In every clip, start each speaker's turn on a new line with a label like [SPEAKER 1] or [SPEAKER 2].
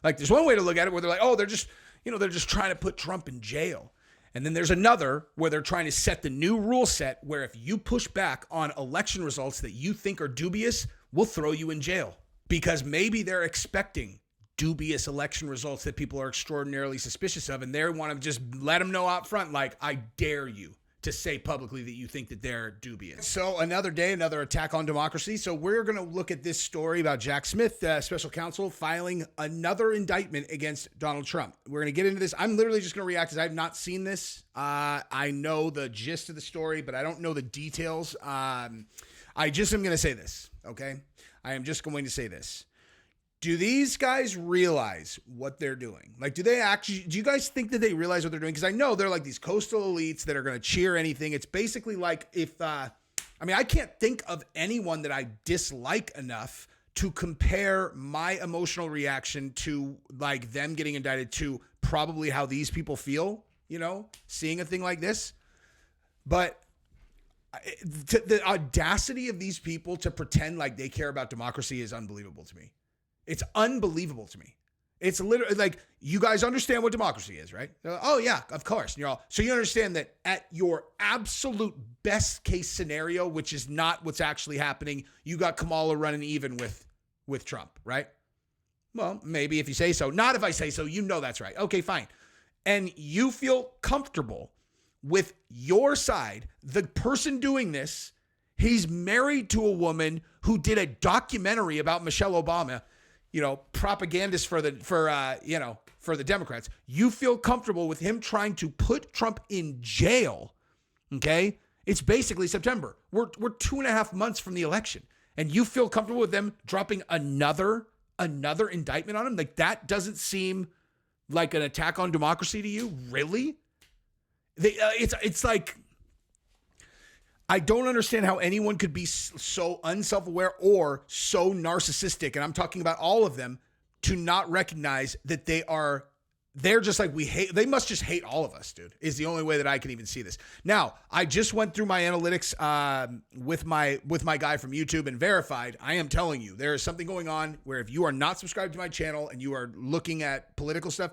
[SPEAKER 1] Like there's one way to look at it where they're like, oh, they're just trying to put Trump in jail. And then there's another where they're trying to set the new rule set where if you push back on election results that you think are dubious, we'll throw you in jail. Because maybe they're expecting dubious election results that people are extraordinarily suspicious of, and they want to just let them know out front, like, I dare you to say publicly that you think that they're dubious. So another day, another attack on democracy. So we're going to look at this story about Jack Smith, special counsel, filing another indictment against Donald Trump. We're going to get into this. I'm literally just going to react because I have not seen this. I know the gist of the story, but I don't know the details. I just am going to say this, okay? I am just going to say this. Do these guys realize what they're doing? Like, do you guys think that they realize what they're doing? Because I know they're like these coastal elites that are going to cheer anything. It's basically like if, I can't think of anyone that I dislike enough to compare my emotional reaction to like them getting indicted to probably how these people feel, seeing a thing like this. But the audacity of these people to pretend like they care about democracy is unbelievable to me. It's unbelievable to me. It's literally like, you guys understand what democracy is, right? Like, oh yeah, of course. And you're all, so you understand that at your absolute best case scenario, which is not what's actually happening, you got Kamala running even with Trump, right? Well, maybe if you say so. Not if I say so, that's right. Okay, fine. And you feel comfortable with your side, the person doing this, he's married to a woman who did a documentary about Michelle Obama, propagandist for the Democrats. You feel comfortable with him trying to put Trump in jail. Okay. It's basically September. We're 2.5 months from the election, and you feel comfortable with them dropping another indictment on him. Like, that doesn't seem like an attack on democracy to you. Really? It's like, I don't understand how anyone could be so unself-aware or so narcissistic, and I'm talking about all of them, to not recognize that they're just like, they must just hate all of us, dude, is the only way that I can even see this. Now, I just went through my analytics with my guy from YouTube and verified. I am telling you, there is something going on where if you are not subscribed to my channel and you are looking at political stuff,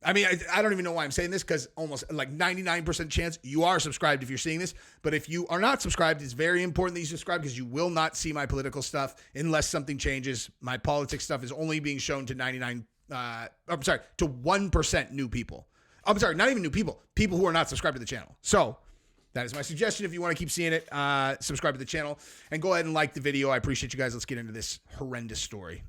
[SPEAKER 1] I don't even know why I'm saying this, because almost like 99% chance you are subscribed if you're seeing this. But if you are not subscribed, it's very important that you subscribe, because you will not see my political stuff unless something changes. My politics stuff is only being shown to 1% new people. I'm sorry, not even new people who are not subscribed to the channel. So that is my suggestion. If you want to keep seeing it, subscribe to the channel and go ahead and like the video. I appreciate you guys. Let's get into this horrendous story.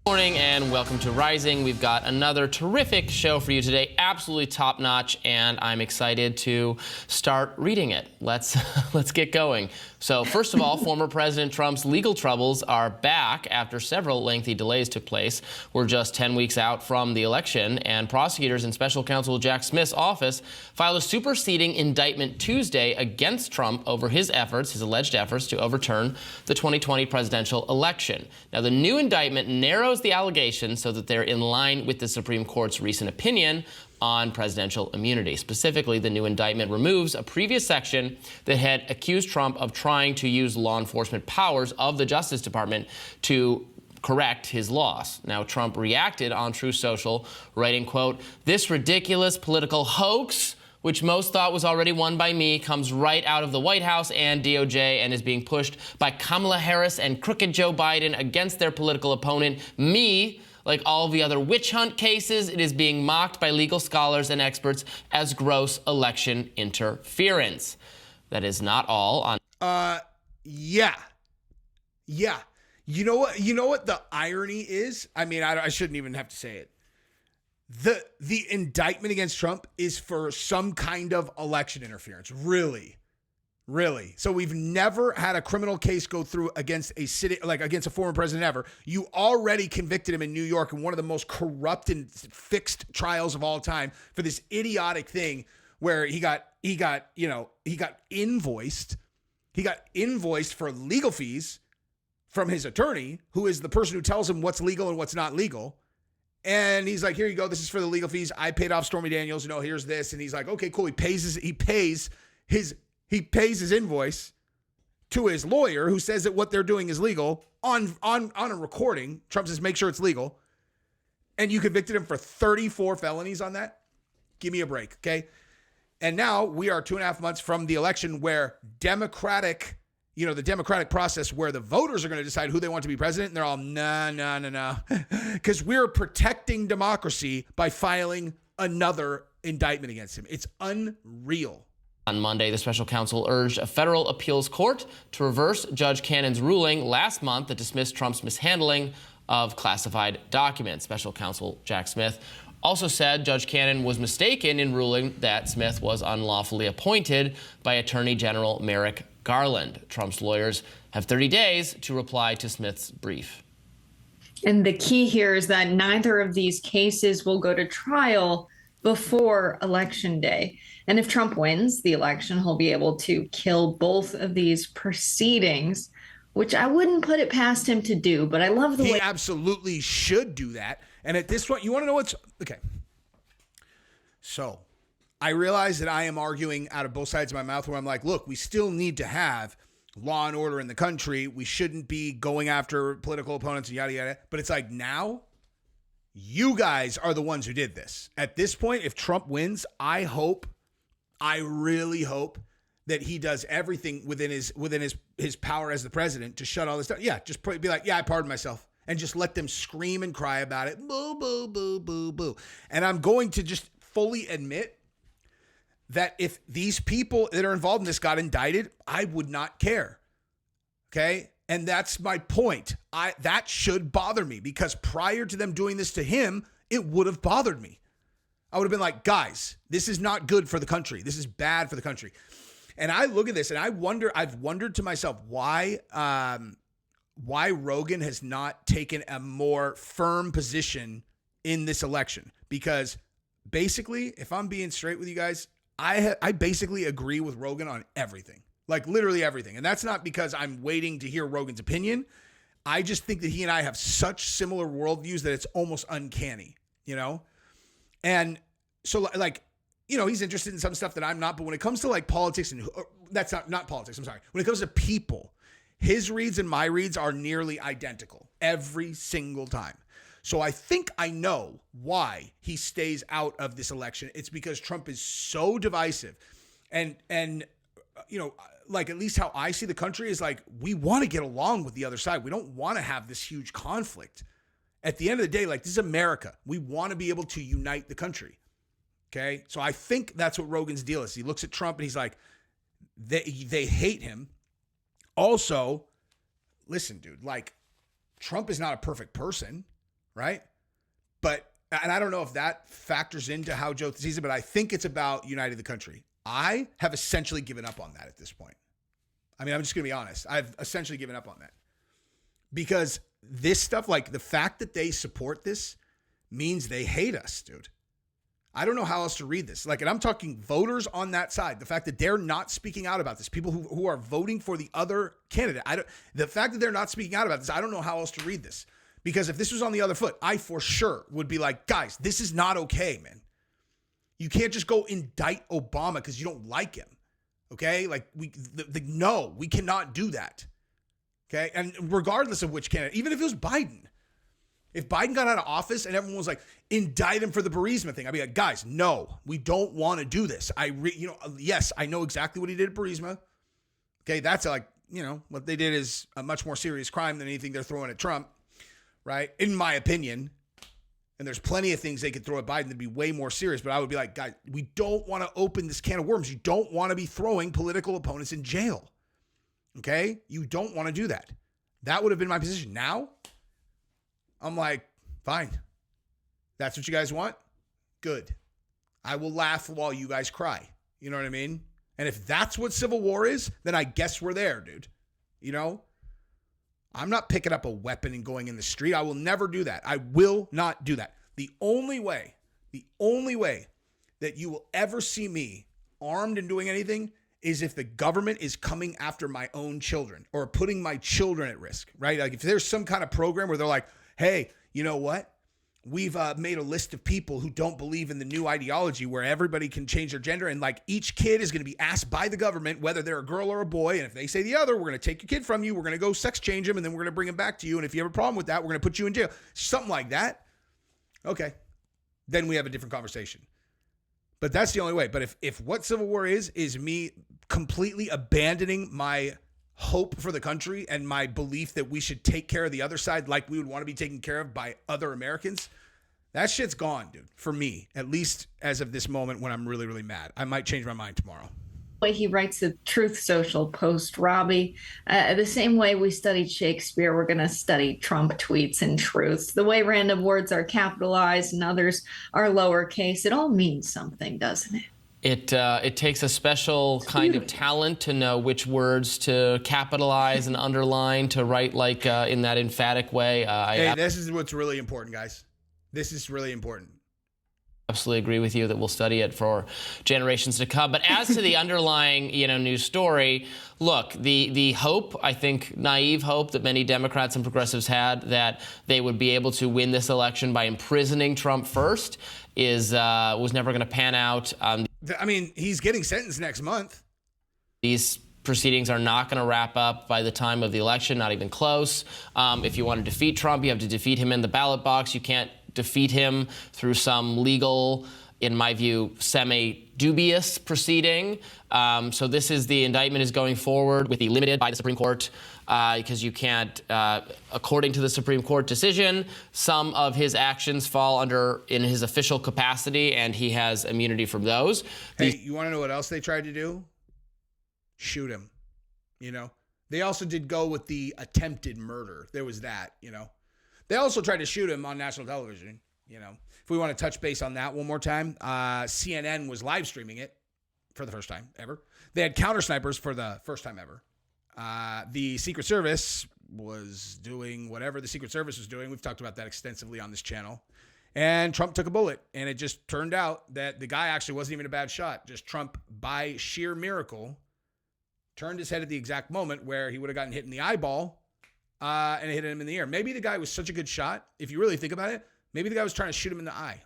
[SPEAKER 2] Morning and welcome to Rising. We've got another terrific show for you today, absolutely top notch, and I'm excited to start reading it. Let's get going. So first of all, former President Trump's legal troubles are back after several lengthy delays took place. We're just 10 weeks out from the election, and prosecutors in Special Counsel Jack Smith's office filed a superseding indictment Tuesday against Trump over his alleged efforts to overturn the 2020 presidential election. Now, the new indictment narrows the allegations so that they're in line with the Supreme Court's recent opinion on presidential immunity. Specifically, the new indictment removes a previous section that had accused Trump of trying to use law enforcement powers of the Justice Department to correct his loss. Now, Trump reacted on Truth Social, writing, quote, "This ridiculous political hoax, which most thought was already won by me, comes right out of the White House and DOJ and is being pushed by Kamala Harris and crooked Joe Biden against their political opponent, me. Like all the other witch hunt cases, it is being mocked by legal scholars and experts as gross election interference." That is not all on.
[SPEAKER 1] Yeah. You know what the irony is? I shouldn't even have to say it. The indictment against Trump is for some kind of election interference. Really. So we've never had a criminal case go through against against a former president ever. You already convicted him in New York in one of the most corrupt and fixed trials of all time for this idiotic thing where he got invoiced. He got invoiced for legal fees from his attorney, who is the person who tells him what's legal and what's not legal. And he's like, "Here you go. This is for the legal fees. I paid off Stormy Daniels. Here's this." And he's like, "Okay, cool." He pays his invoice to his lawyer, who says that what they're doing is legal on a recording. Trump says, "Make sure it's legal." And you convicted him for 34 felonies on that? Give me a break, okay? And now we are 2.5 months from the election where the democratic process where the voters are going to decide who they want to be president. And they're all, no. Because we're protecting democracy by filing another indictment against him. It's unreal.
[SPEAKER 2] On Monday, the special counsel urged a federal appeals court to reverse Judge Cannon's ruling last month that dismissed Trump's mishandling of classified documents. Special counsel Jack Smith also said Judge Cannon was mistaken in ruling that Smith was unlawfully appointed by Attorney General Merrick Garland. Trump's lawyers have 30 days to reply to Smith's brief.
[SPEAKER 3] And the key here is that neither of these cases will go to trial before Election Day. And if Trump wins the election, he'll be able to kill both of these proceedings, which I wouldn't put it past him to do. But I love the way
[SPEAKER 1] he absolutely should do that. And at this point, you want to know what's okay. So I realize that I am arguing out of both sides of my mouth where I'm like, look, we still need to have law and order in the country. We shouldn't be going after political opponents and yada, yada. But it's like now you guys are the ones who did this. At this point, if Trump wins, I really hope that he does everything within his power as the president to shut all this down. Yeah, just be like, yeah, I pardon myself. And just let them scream and cry about it. Boo, boo, boo, boo, boo. And I'm going to just fully admit that if these people that are involved in this got indicted, I would not care. Okay? And that's my point. That should bother me because prior to them doing this to him, it would have bothered me. I would have been like, guys, this is not good for the country. This is bad for the country. And I look at this and I've wondered to myself why Rogan has not taken a more firm position in this election. Because basically, if I'm being straight with you guys, I basically agree with Rogan on everything. Like literally everything. And that's not because I'm waiting to hear Rogan's opinion. I just think that he and I have such similar worldviews that it's almost uncanny, you know? And so like, you know, he's interested in some stuff that I'm not, but when it comes to like politics and that's not politics, I'm sorry. When it comes to people, his reads and my reads are nearly identical every single time. So I think I know why he stays out of this election. It's because Trump is so divisive and you know, like at least how I see the country is like, we want to get along with the other side. We don't want to have this huge conflict. At the end of the day, like this is America. We want to be able to unite the country. Okay. So I think that's what Rogan's deal is. He looks at Trump and he's like, they hate him. Also, listen, dude, like Trump is not a perfect person, right? But, and I don't know if that factors into how Joe sees it, but I think it's about uniting the country. I have essentially given up on that at this point. I mean, I'm just going to be honest. I've essentially given up on that because this stuff, like the fact that they support this means they hate us, dude. I don't know how else to read this. Like, and I'm talking voters on that side. The fact that they're not speaking out about this, people who are voting for the other candidate. The fact that they're not speaking out about this, I don't know how else to read this. Because if this was on the other foot, I for sure would be like, guys, this is not okay, man. You can't just go indict Obama because you don't like him. Okay? Like, no, we cannot do that. Okay? And regardless of which candidate, even if it was Biden, if Biden got out of office and everyone was like, indict him for the Burisma thing, I'd be like, guys, no, we don't want to do this. Yes, I know exactly what he did at Burisma. Okay, that's like, you know, what they did is a much more serious crime than anything they're throwing at Trump, right? In my opinion. And there's plenty of things they could throw at Biden that'd be way more serious. But I would be like, guys, we don't want to open this can of worms. You don't want to be throwing political opponents in jail. Okay? You don't want to do that. That would have been my position. Now, I'm like, fine. That's what you guys want? Good. I will laugh while you guys cry. You know what I mean? And if that's what civil war is, then I guess we're there, dude. You know? I'm not picking up a weapon and going in the street. I will never do that. I will not do that. The only way that you will ever see me armed and doing anything is if the government is coming after my own children or putting my children at risk, right? Like if there's some kind of program where they're like, hey, you know what? We've made a list of people who don't believe in the new ideology where everybody can change their gender. And like each kid is going to be asked by the government whether they're a girl or a boy. And if they say the other, we're going to take your kid from you. We're going to go sex change him. And then we're going to bring him back to you. And if you have a problem with that, we're going to put you in jail. Something like that. Okay. Then we have a different conversation. But that's the only way. But if what civil war is me completely abandoning my hope for the country and my belief that we should take care of the other side like we would want to be taken care of by other Americans, that shit's gone, dude, for me, at least as of this moment when I'm really, really mad. I might change my mind tomorrow.
[SPEAKER 3] Way he writes the Truth Social post, Robbie. The same way we studied Shakespeare, we're going to study Trump tweets and truths. The way random words are capitalized and others are lowercase, it all means something, doesn't it?
[SPEAKER 2] It takes a special kind of talent to know which words to capitalize and underline, to write like in that emphatic way.
[SPEAKER 1] Hey, this is what's really important, guys. This is really important.
[SPEAKER 2] Absolutely agree with you that we'll study it for generations to come. But as to the underlying, news story, look, the hope, I think naive hope that many Democrats and progressives had that they would be able to win this election by imprisoning Trump first was never going to pan out.
[SPEAKER 1] I mean, he's getting sentenced next month.
[SPEAKER 2] These proceedings are not going to wrap up by the time of the election, not even close. If you want to defeat Trump, you have to defeat him in the ballot box. You can't defeat him through some legal, in my view, semi-dubious proceeding. So the indictment is going forward with the limited by the Supreme Court because you can't, according to the Supreme Court decision, some of his actions fall in his official capacity, and he has immunity from those.
[SPEAKER 1] Hey, you want to know what else they tried to do? Shoot him. They also did go with the attempted murder. There was that, They also tried to shoot him on national television. If we want to touch base on that one more time, CNN was live streaming it for the first time ever. They had counter snipers for the first time ever. The Secret Service was doing whatever the Secret Service was doing. We've talked about that extensively on this channel. And Trump took a bullet, and it just turned out that the guy actually wasn't even a bad shot. Just Trump, by sheer miracle, turned his head at the exact moment where he would have gotten hit in the eyeball. And it hit him in the ear. Maybe the guy was such a good shot. If you really think about it, maybe the guy was trying to shoot him in the eye.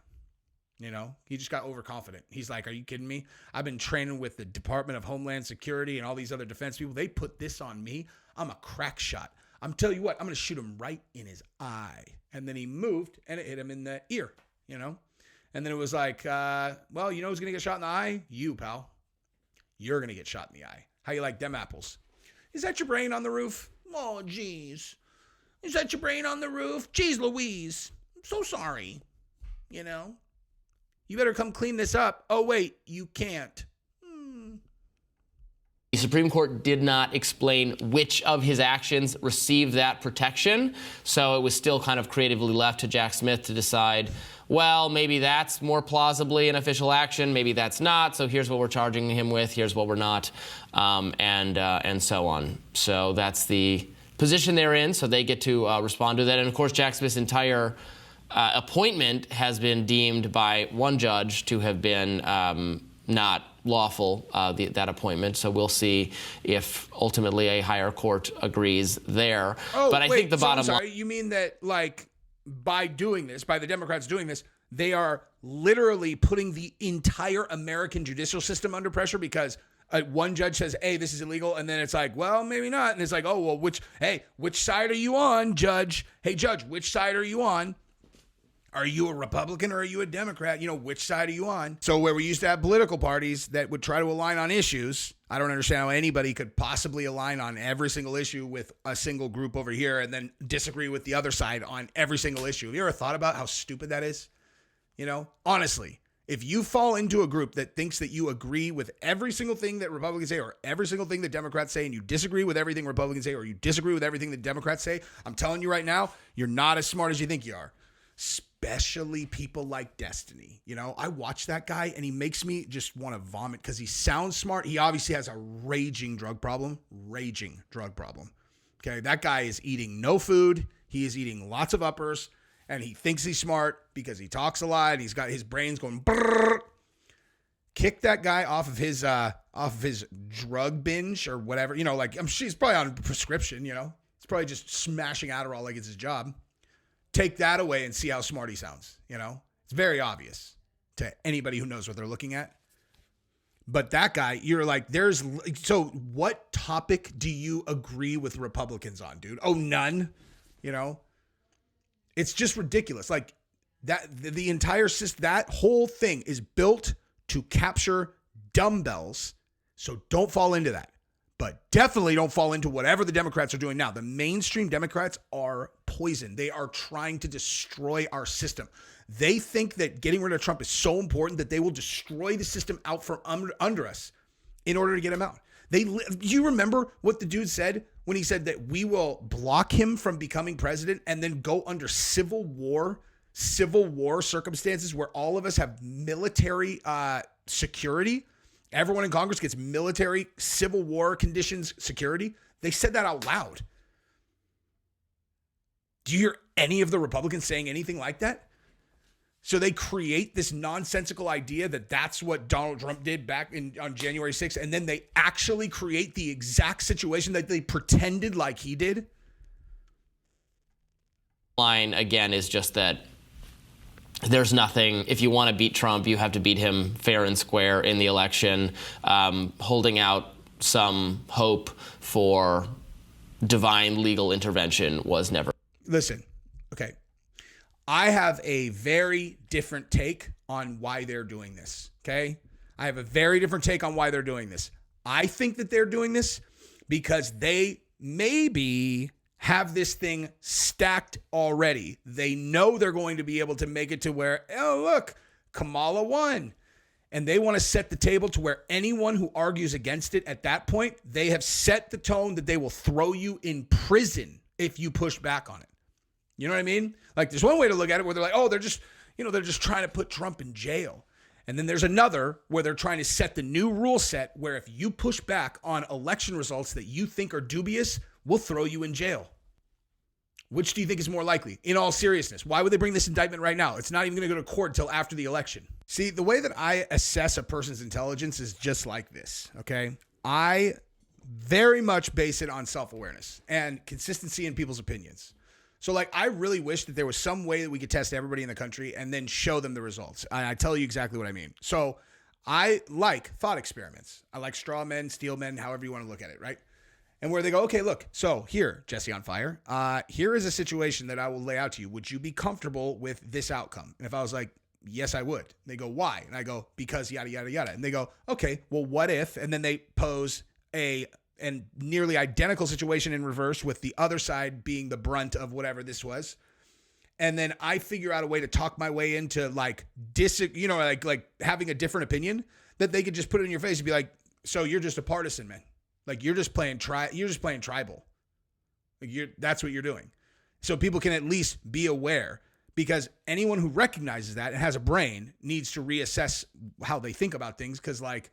[SPEAKER 1] He just got overconfident. He's like, are you kidding me? I've been training with the Department of Homeland Security and all these other defense people. They put this on me. I'm a crack shot. I'm telling you what, I'm going to shoot him right in his eye. And then he moved and it hit him in the ear, And then it was like, well, who's going to get shot in the eye? You, pal. You're going to get shot in the eye. How you like them apples? Is that your brain on the roof? Oh, geez. Is that your brain on the roof? Geez, Louise. I'm so sorry. You better come clean this up. Oh, wait, you can't.
[SPEAKER 2] The Supreme Court did not explain which of his actions received that protection. So it was still kind of creatively left to Jack Smith to decide, well, maybe that's more plausibly an official action. Maybe that's not. So here's what we're charging him with. Here's what we're not, and so on. So that's the position they're in. So they get to respond to that. And, of course, Jack Smith's entire appointment has been deemed by one judge to have been not lawful, that appointment. So we'll see if ultimately a higher court agrees there.
[SPEAKER 1] Oh,
[SPEAKER 2] but I think the bottom
[SPEAKER 1] line. You mean that, by doing this, by the Democrats doing this, they are literally putting the entire American judicial system under pressure because one judge says, hey, this is illegal. And then it's like, well, maybe not. And it's like, oh, well, which side are you on, judge? Hey, judge, which side are you on? Are you a Republican or are you a Democrat? Which side are you on? So where we used to have political parties that would try to align on issues, I don't understand how anybody could possibly align on every single issue with a single group over here and then disagree with the other side on every single issue. Have you ever thought about how stupid that is? Honestly, if you fall into a group that thinks that you agree with every single thing that Republicans say or every single thing that Democrats say and you disagree with everything Republicans say or you disagree with everything that Democrats say, I'm telling you right now, you're not as smart as you think you are. Especially people like Destiny. I watch that guy and he makes me just want to vomit because he sounds smart. He obviously has a raging drug problem. Okay, that guy is eating no food. He is eating lots of uppers and he thinks he's smart because he talks a lot and he's got his brains going brrr. Kick that guy off of his drug binge or whatever. She's probably on prescription, He's probably just smashing Adderall like it's his job. Take that away and see how smart he sounds. It's very obvious to anybody who knows what they're looking at. But that guy, you're like, so what topic do you agree with Republicans on, dude? Oh, none. It's just ridiculous. The entire system, that whole thing is built to capture dumbbells. So don't fall into that. But definitely don't fall into whatever the Democrats are doing now. The mainstream Democrats are poison. They are trying to destroy our system. They think that getting rid of Trump is so important that they will destroy the system out from under us in order to get him out. Do you remember what the dude said when he said that we will block him from becoming president and then go under civil war circumstances where all of us have military security? Everyone in Congress gets military civil war conditions security. They said that out loud. Do you hear any of the Republicans saying anything like that? So they create this nonsensical idea that that's what Donald Trump did back on January 6th, and then they actually create the exact situation that they pretended like he did.
[SPEAKER 2] Line again is just that there's nothing. If you want to beat Trump, you have to beat him fair and square in the election. Holding out some hope for divine legal intervention was never.
[SPEAKER 1] Listen, okay. I have a very different take on why they're doing this, okay? I have a very different take on why they're doing this. I think that they're doing this because they maybe have this thing stacked already. They know they're going to be able to make it to where, oh, look, Kamala won. And they want to set the table to where anyone who argues against it at that point, they have set the tone that they will throw you in prison if you push back on it. You know what I mean? Like, there's one way to look at it where they're like, oh, they're just trying to put Trump in jail. And then there's another where they're trying to set the new rule set where if you push back on election results that you think are dubious, we'll throw you in jail. Which do you think is more likely? In all seriousness, why would they bring this indictment right now? It's not even going to go to court till after the election. See, the way that I assess a person's intelligence is just like this, okay? I very much base it on self-awareness and consistency in people's opinions. So, like, I really wish that there was some way that we could test everybody in the country and then show them the results. And I tell you exactly what I mean. So, I like thought experiments. I like straw men, steel men, however you want to look at it, right? And where they go, okay, look, so here, Jesse on Fire, here is a situation that I will lay out to you. Would you be comfortable with this outcome? And if I was like, yes, I would. They go, why? And I go, because yada, yada, yada. And they go, okay, well, what if? And then they pose a nearly identical situation in reverse with the other side being the brunt of whatever this was. And then I figure out a way to talk my way into like having a different opinion that they could just put it in your face and be like, so you're just a partisan, man. Like you're just playing tribal. Like that's what you're doing. So people can at least be aware, because anyone who recognizes that and has a brain needs to reassess how they think about things. Cause like,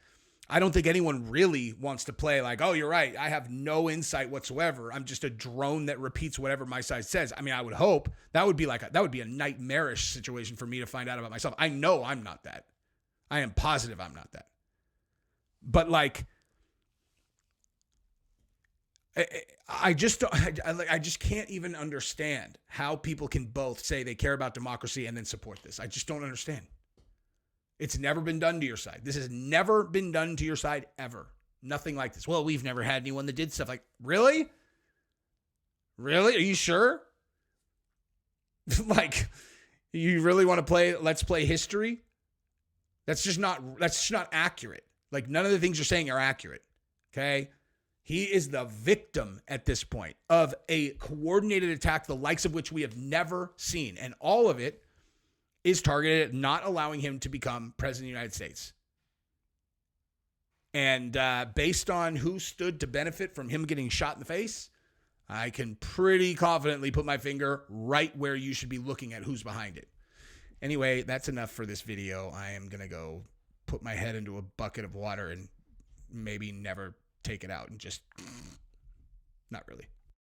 [SPEAKER 1] I don't think anyone really wants to play like, oh, you're right, I have no insight whatsoever. I'm just a drone that repeats whatever my side says. I mean, I would hope that would be a nightmarish situation for me to find out about myself. I know I'm not that. I am positive I'm not that. But like, I just can't even understand how people can both say they care about democracy and then support this. I just don't understand. It's never been done to your side. This has never been done to your side ever. Nothing like this. Well, we've never had anyone that did stuff like, really? Really? Are you sure? Like, you really want to play, let's play history? That's just not accurate. Like, none of the things you're saying are accurate. Okay? He is the victim at this point of a coordinated attack, the likes of which we have never seen. And all of it is targeted at not allowing him to become president of the United States. And based on who stood to benefit from him getting shot in the face, I can pretty confidently put my finger right where you should be looking at who's behind it. Anyway, that's enough for this video. I am going to go put my head into a bucket of water and maybe never take it out and just, not really.